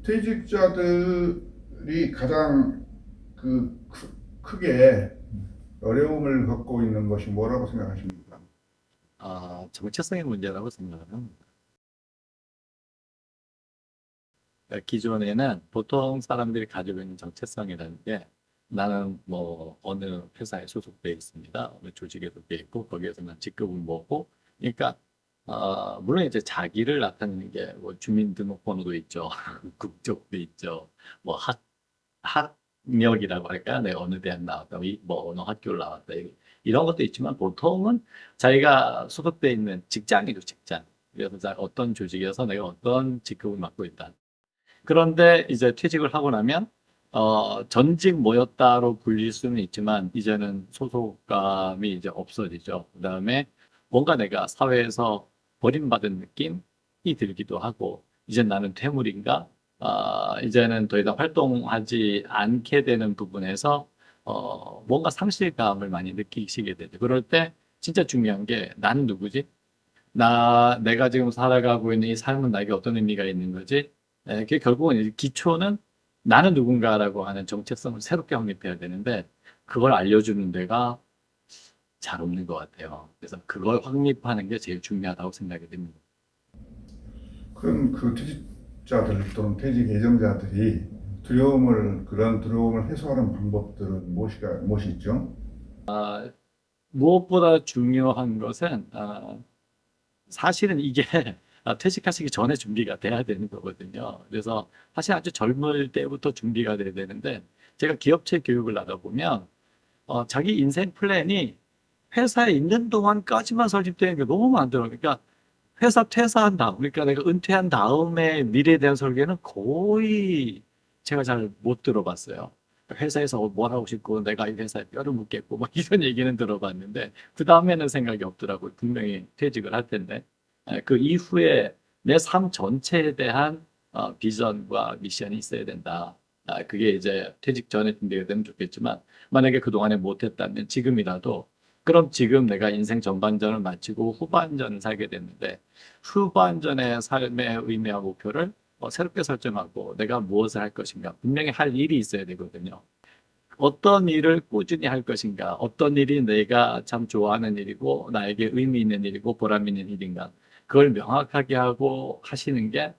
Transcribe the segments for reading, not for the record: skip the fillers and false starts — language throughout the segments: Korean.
퇴직자들이 가장 크게 어려움을 겪고 있는 것이 뭐라고 생각하십니까? 정체성의 문제라고 생각합니다. 그러니까 기존에는 보통 사람들이 가지고 있는 정체성이라는 게 나는 뭐 어느 회사에 소속돼 있습니다. 어느 조직에 속해 있고 거기에서 난 직급은 뭐고 그러니까 물론 이제 자기를 나타내는 게 뭐 주민등록번호도 있죠. 국적도 있죠. 뭐 학력이라고 할까요? 내가 어느 대학 나왔다, 뭐 어느 학교를 나왔다 이런 것도 있지만 보통은 자기가 소속돼 있는 직장이죠, 직장. 그래서 어떤 조직에서 내가 어떤 직급을 맡고 있다. 그런데 이제 퇴직을 하고 나면 전직 뭐였다로 불릴 수는 있지만 이제는 소속감이 이제 없어지죠. 그다음에 뭔가 내가 사회에서 버림받은 느낌이 들기도 하고 이제 나는 퇴물인가? 이제는 더 이상 활동하지 않게 되는 부분에서 뭔가 상실감을 많이 느끼시게 되죠. 그럴 때 진짜 중요한 게 나는 누구지? 내가 지금 살아가고 있는 이 삶은 나에게 어떤 의미가 있는 거지? 그게 결국은 이제 기초는 나는 누군가라고 하는 정체성을 새롭게 확립해야 되는데, 그걸 알려주는 데가 잘 없는 것 같아요. 그래서 그걸 확립하는 게 제일 중요하다고 생각이 됩니다. 그럼 그 퇴직자들 또는 퇴직 예정자들이 그런 두려움을 해소하는 방법들은 무엇이 있죠? 무엇보다 중요한 것은, 사실은 이게 퇴직하시기 전에 준비가 돼야 되는 거거든요. 그래서 사실 아주 젊을 때부터 준비가 돼야 되는데, 제가 기업체 교육을 나가보면, 자기 인생 플랜이 회사에 있는 동안까지만 설립되는 게 너무 많더라고요. 그러니까 회사 퇴사한 다음, 그러니까 내가 은퇴한 다음에 미래에 대한 설계는 거의 제가 잘 못 들어봤어요. 회사에서 뭘 하고 싶고 내가 이 회사에 뼈를 묻겠고 막 이런 얘기는 들어봤는데 그 다음에는 생각이 없더라고요. 분명히 퇴직을 할 텐데 그 이후에 내 삶 전체에 대한 비전과 미션이 있어야 된다. 그게 이제 퇴직 전에 준비가 되면 좋겠지만 만약에 그동안에 못했다면 지금이라도 그럼 지금 내가 인생 전반전을 마치고 후반전을 살게 됐는데 후반전의 삶의 의미와 목표를 새롭게 설정하고 내가 무엇을 할 것인가 분명히 할 일이 있어야 되거든요. 어떤 일을 꾸준히 할 것인가 어떤 일이 내가 참 좋아하는 일이고 나에게 의미 있는 일이고 보람 있는 일인가 그걸 명확하게 하고 하시는 게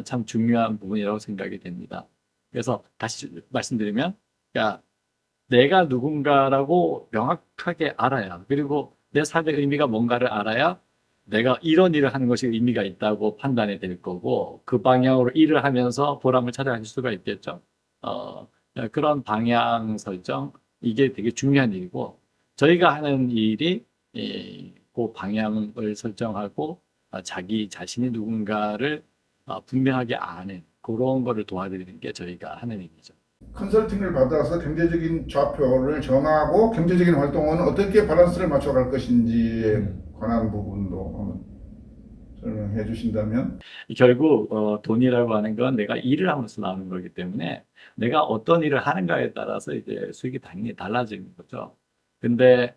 참 중요한 부분이라고 생각이 됩니다. 그래서 다시 말씀드리면 그러니까 내가 누군가라고 명확하게 알아야, 그리고 내 삶의 의미가 뭔가를 알아야 내가 이런 일을 하는 것이 의미가 있다고 판단이 될 거고, 그 방향으로 일을 하면서 보람을 찾아갈 수가 있겠죠. 어, 그런 방향 설정, 이게 되게 중요한 일이고, 저희가 하는 일이 그 방향을 설정하고, 자기 자신이 누군가를 분명하게 아는 그런 거를 도와드리는 게 저희가 하는 일이죠. 컨설팅을 받아서 경제적인 좌표를 정하고 경제적인 활동은 어떻게 밸런스를 맞춰갈 것인지에 관한 부분도 설명해 주신다면. 결국 돈이라고 하는 건 내가 일을 하면서 나오는 거기 때문에 내가 어떤 일을 하는가에 따라서 이제 수익이 당연히 달라지는 거죠. 근데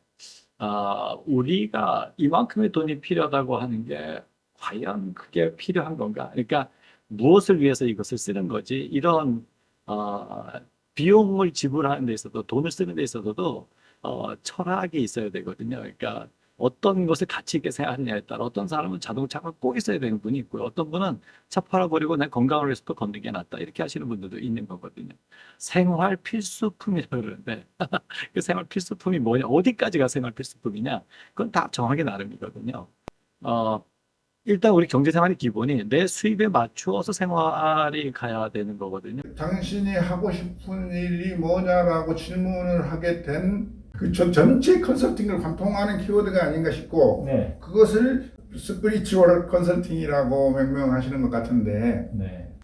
우리가 이만큼의 돈이 필요하다고 하는 게 과연 그게 필요한 건가? 그러니까 무엇을 위해서 이것을 쓰는 거지? 이런 어, 비용을 지불하는 데 있어도 돈을 쓰는 데 있어서도 철학이 있어야 되거든요. 그러니까 어떤 것을 가치 있게 생각하느냐에 따라 어떤 사람은 자동차가 꼭 있어야 되는 분이 있고요. 어떤 분은 차 팔아버리고 내 건강을 위해서 또 걷는 게 낫다. 이렇게 하시는 분들도 있는 거거든요. 생활 필수품이라고 그러는데 그 생활 필수품이 뭐냐? 어디까지가 생활 필수품이냐? 그건 다 정하기 나름이거든요. 어, 일단 우리 경제 생활의 기본이 내 수입에 맞추어서 생활이 가야 되는 거거든요. 당신이 하고 싶은 일이 뭐냐라고 질문을 하게 된 그 전체 컨설팅을 관통하는 키워드가 아닌가 싶고, 네, 그것을 스피리추얼 컨설팅이라고 명명하시는 것 같은데, 네.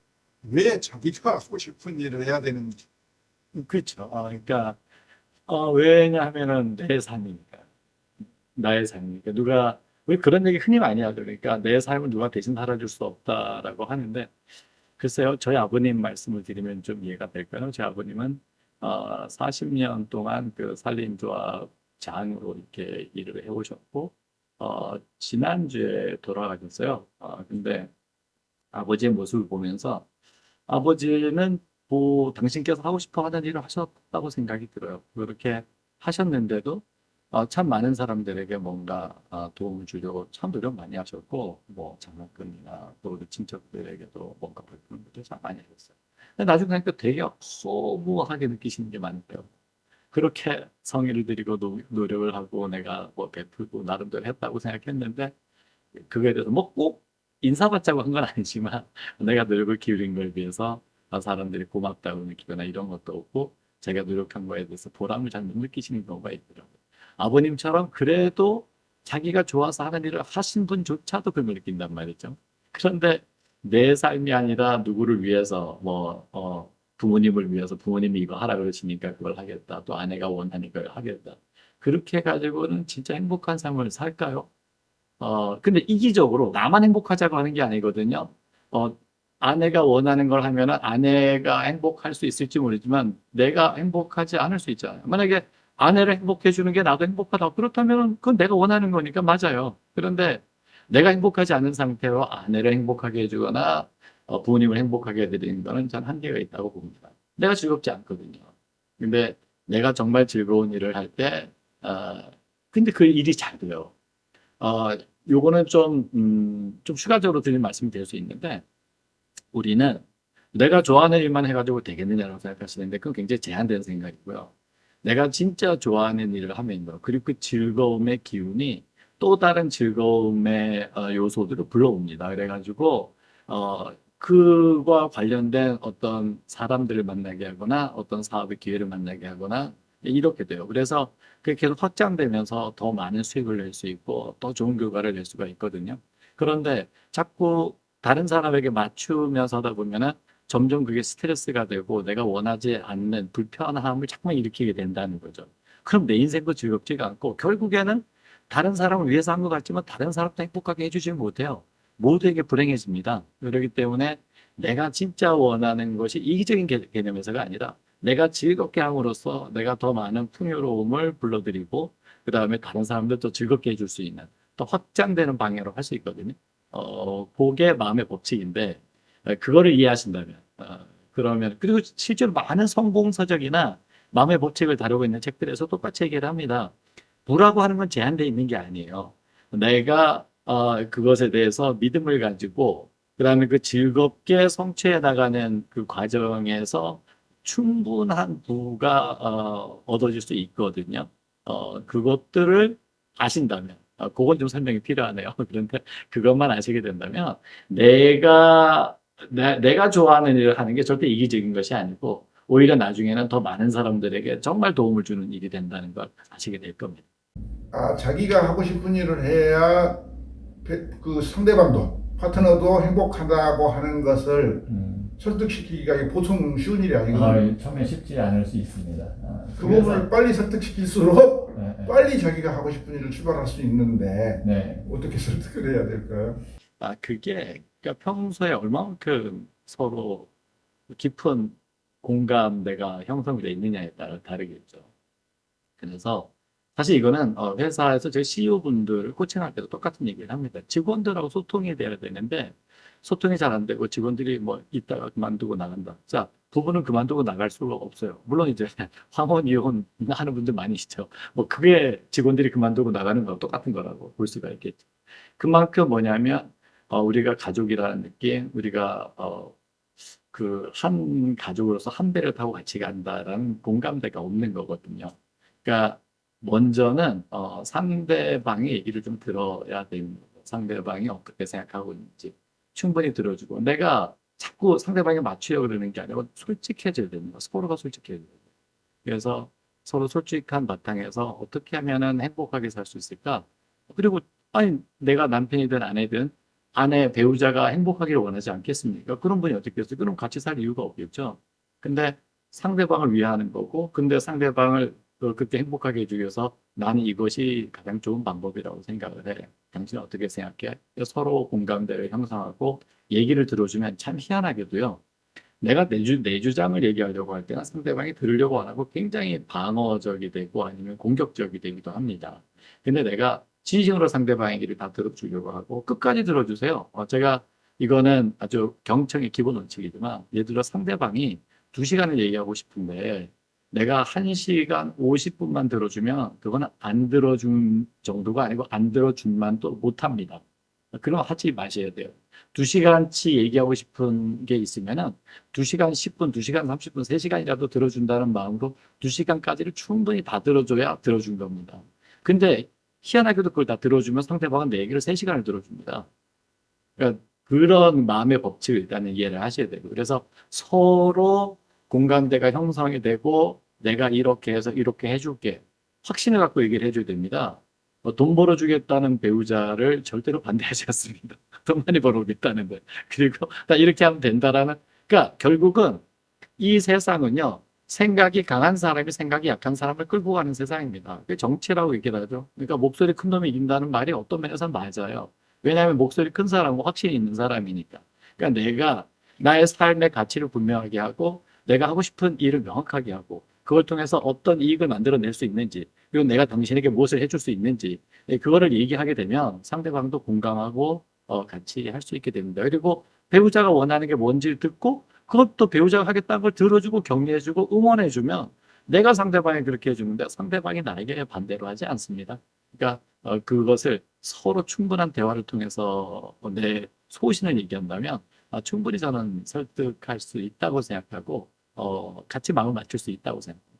왜 자기가 하고 싶은 일을 해야 되는지. 그렇죠. 그러니까 왜냐하면은 내 삶이니까. 나의 삶이니까 왜 그런 얘기 흔히 많이 하죠. 그러니까 내 삶을 누가 대신 살아줄 수 없다라고 하는데 글쎄요, 저희 아버님 말씀을 드리면 좀 이해가 될까요? 제 아버님은 40년 동안 그 산림조합 장으로 이렇게 일을 해오셨고 지난주에 돌아가셨어요. 근데 아버지의 모습을 보면서 아버지는 당신께서 하고 싶어 하는 일을 하셨다고 생각이 들어요. 그렇게 하셨는데도 참 많은 사람들에게 뭔가 도움을 주려고 참 노력 많이 하셨고, 뭐 장난감이나 또 우리 친척들에게도 뭔가 베푸는 것도 참 많이 하셨어요. 근데 나중에 보니까 되게 소무하게 느끼시는 게 많대요. 그렇게 성의를 들이고 노력을 하고 내가 뭐 베풀고 나름대로 했다고 생각했는데 그거에 대해서 뭐 꼭 인사받자고 한 건 아니지만 내가 노력을 기울인 걸 위해서 사람들이 고맙다고 느끼거나 이런 것도 없고 제가 노력한 거에 대해서 보람을 잘 못 느끼시는 경우가 있더라고요. 아버님처럼 그래도 자기가 좋아서 하는 일을 하신 분조차도 그걸 느낀단 말이죠. 그런데 내 삶이 아니라 누구를 위해서 부모님을 위해서 부모님이 이거 하라 그러시니까 그걸 하겠다. 또 아내가 원하니까 그걸 하겠다. 그렇게 가지고는 진짜 행복한 삶을 살까요? 근데 이기적으로 나만 행복하자고 하는 게 아니거든요. 어, 아내가 원하는 걸 하면은 아내가 행복할 수 있을지 모르지만 내가 행복하지 않을 수 있잖아요. 만약에 아내를 행복해 주는 게 나도 행복하다. 그렇다면 그건 내가 원하는 거니까 맞아요. 그런데 내가 행복하지 않은 상태로 아내를 행복하게 해주거나 부모님을 행복하게 해드리는 거는 전 한계가 있다고 봅니다. 내가 즐겁지 않거든요. 근데 내가 정말 즐거운 일을 할 때, 근데 그 일이 잘 돼요. 어, 요거는 좀 추가적으로 드린 말씀이 될 수 있는데, 우리는 내가 좋아하는 일만 해가지고 되겠느냐라고 생각하시는데, 그건 굉장히 제한된 생각이고요. 내가 진짜 좋아하는 일을 하면요. 그리고 그 즐거움의 기운이 또 다른 즐거움의 요소들을 불러옵니다. 그래가지고, 그와 관련된 어떤 사람들을 만나게 하거나 어떤 사업의 기회를 만나게 하거나 이렇게 돼요. 그래서 그게 계속 확장되면서 더 많은 수익을 낼 수 있고 더 좋은 결과를 낼 수가 있거든요. 그런데 자꾸 다른 사람에게 맞추면서 하다 보면은 점점 그게 스트레스가 되고 내가 원하지 않는 불편함을 자꾸만 일으키게 된다는 거죠. 그럼 내 인생도 즐겁지가 않고 결국에는 다른 사람을 위해서 한 것 같지만 다른 사람도 행복하게 해주지 못해요. 모두에게 불행해집니다. 그렇기 때문에 내가 진짜 원하는 것이 이기적인 개념에서가 아니라 내가 즐겁게 함으로써 내가 더 많은 풍요로움을 불러들이고 그 다음에 다른 사람들도 즐겁게 해줄 수 있는 더 확장되는 방향으로 할 수 있거든요. 그게 마음의 법칙인데 그거를 이해하신다면 그러면 그리고 실제로 많은 성공 서적이나 마음의 법칙을 다루고 있는 책들에서 똑같이 얘기를 합니다. 부라고 하는 건 제한되어 있는 게 아니에요. 내가 그것에 대해서 믿음을 가지고 그다음에 그 즐겁게 성취해 나가는 그 과정에서 충분한 부가 얻어질 수 있거든요. 그것들을 아신다면 그건 좀 설명이 필요하네요. 그런데 그것만 아시게 된다면 내가 좋아하는 일을 하는 게 절대 이기적인 것이 아니고 오히려 나중에는 더 많은 사람들에게 정말 도움을 주는 일이 된다는 걸 아시게 될 겁니다. 자기가 하고 싶은 일을 해야 그 상대방도 파트너도 행복하다고 하는 것을 설득시키기가 보통 쉬운 일이 아니거든요. 처음에 쉽지 않을 수 있습니다. 그 부분을 빨리 설득시킬수록 네, 빨리 자기가 하고 싶은 일을 출발할 수 있는데 네. 어떻게 설득을 해야 될까요? 그게 그러니까 평소에 얼마만큼 서로 깊은 공감대가 형성되어 있느냐에 따라 다르겠죠. 그래서 사실 이거는 회사에서 저희 CEO분들 코칭할 때도 똑같은 얘기를 합니다. 직원들하고 소통이 돼야 되는데 소통이 잘 안 되고 직원들이 뭐 있다가 그만두고 나간다. 자, 부부는 그만두고 나갈 수가 없어요. 물론 이제 황혼, 이혼 하는 분들 많이 있죠. 뭐 그게 직원들이 그만두고 나가는 거랑 똑같은 거라고 볼 수가 있겠죠. 그만큼 뭐냐면 우리가 가족이라는 느낌, 우리가 그 한 가족으로서 한 배를 타고 같이 간다라는 공감대가 없는 거거든요. 그러니까 먼저는 상대방의 얘기를 좀 들어야 되는 거예요. 상대방이 어떻게 생각하고 있는지 충분히 들어주고 내가 자꾸 상대방에 맞추려고 그러는 게 아니고 솔직해져야 되는 거예요. 서로가 솔직해져야 돼요. 그래서 서로 솔직한 바탕에서 어떻게 하면은 행복하게 살 수 있을까? 그리고 아니 내가 남편이든 아내든 아내 배우자가 행복하기를 원하지 않겠습니까? 그런 분이 어떻게 했어요? 그럼 같이 살 이유가 없겠죠. 근데 상대방을 위하는 거고, 근데 상대방을 그렇게 행복하게 해주기 위해서 나는 이것이 가장 좋은 방법이라고 생각을 해. 당신은 어떻게 생각해? 서로 공감대를 형성하고 얘기를 들어주면 참 희한하게도요. 내가 내 주장을 얘기하려고 할 때는 상대방이 들으려고 안 하고 굉장히 방어적이 되고 아니면 공격적이 되기도 합니다. 근데 내가 진심으로 상대방의 얘기를 다 들어주려고 하고 끝까지 들어주세요. 제가 이거는 아주 경청의 기본 원칙이지만 예를 들어 상대방이 2시간을 얘기하고 싶은데 내가 1시간 50분만 들어주면 그거는 안 들어준 정도가 아니고 안 들어준만 또 못합니다. 그럼 하지 마셔야 돼요. 2시간치 얘기하고 싶은 게 있으면은 2시간 10분, 2시간 30분, 3시간이라도 들어준다는 마음으로 2시간까지를 충분히 다 들어줘야 들어준 겁니다. 근데 희한하게도 그걸 다 들어주면 상대방은 내 얘기를 3시간을 들어줍니다. 그러니까 그런 마음의 법칙을 일단은 이해를 하셔야 되고 그래서 서로 공감대가 형성이 되고 내가 이렇게 해서 이렇게 해줄게 확신을 갖고 얘기를 해줘야 됩니다. 돈 벌어주겠다는 배우자를 절대로 반대하지 않습니다. 돈 많이 벌어오겠다는데 그리고 나 이렇게 하면 된다라는 그러니까 결국은 이 세상은요 생각이 강한 사람이 생각이 약한 사람을 끌고 가는 세상입니다. 그게 정치라고 얘기를 하죠. 그러니까 목소리 큰 놈이 이긴다는 말이 어떤 면에서는 맞아요. 왜냐하면 목소리 큰 사람은 확신이 있는 사람이니까. 그러니까 내가 나의 삶의 가치를 분명하게 하고 내가 하고 싶은 일을 명확하게 하고 그걸 통해서 어떤 이익을 만들어낼 수 있는지 그리고 내가 당신에게 무엇을 해줄 수 있는지 그거를 얘기하게 되면 상대방도 공감하고 같이 할 수 있게 됩니다. 그리고 배우자가 원하는 게 뭔지를 듣고 그것도 배우자가 하겠다는 걸 들어주고 격려해주고 응원해주면 내가 상대방이 그렇게 해주는데 상대방이 나에게 반대로 하지 않습니다. 그러니까 그것을 서로 충분한 대화를 통해서 내 소신을 얘기한다면 충분히 저는 설득할 수 있다고 생각하고 같이 마음을 맞출 수 있다고 생각합니다.